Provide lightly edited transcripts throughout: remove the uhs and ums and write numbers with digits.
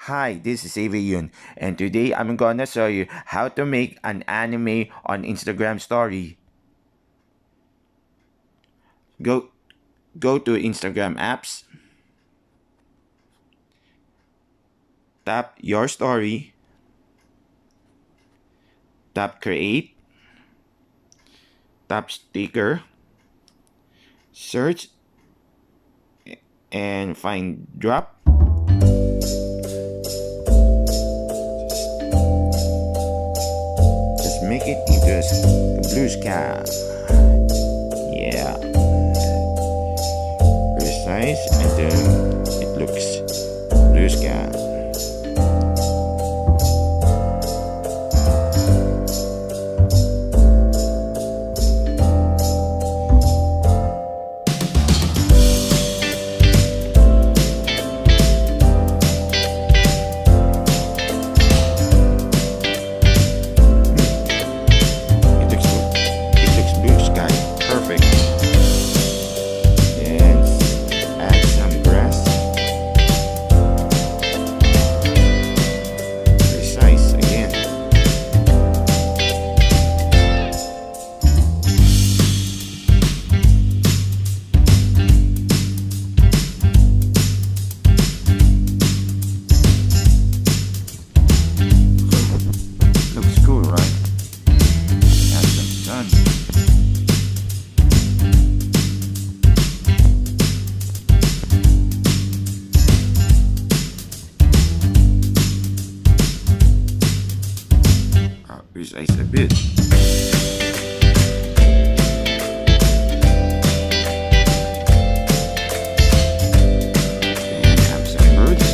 Hi, this is Yun, and today I'm gonna show you how to make an anime on Instagram story. Go go to Instagram apps, tap your story, tap create, tap sticker, search and find drop. Just make it into a blue sky. Yeah, precise and then it looks blue sky. It looks blue sky. Perfect. And add some grass. Precise again. Looks cool, right? Add some sun. Precise a bit. And have some birds.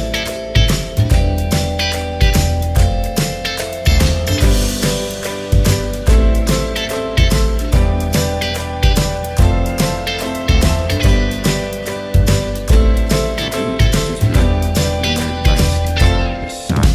Just like the sun.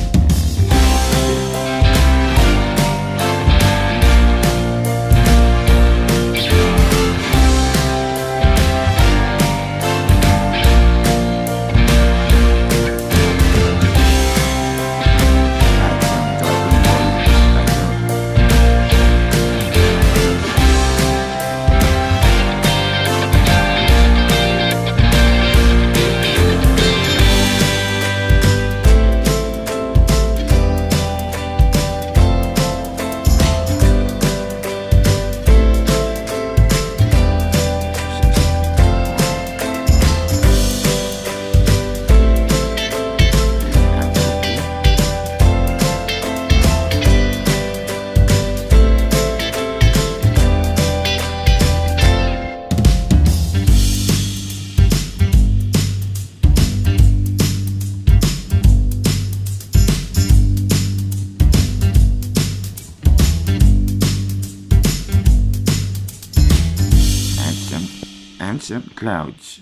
And some clouds.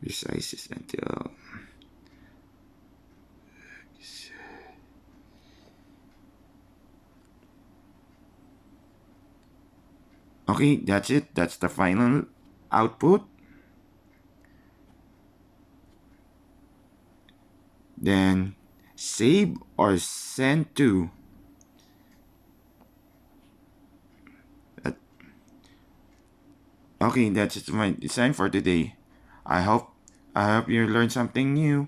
Resizes until okay, that's it. That's the final output. Then save or send to. Okay, that's it my design for today. I hope you learned something new.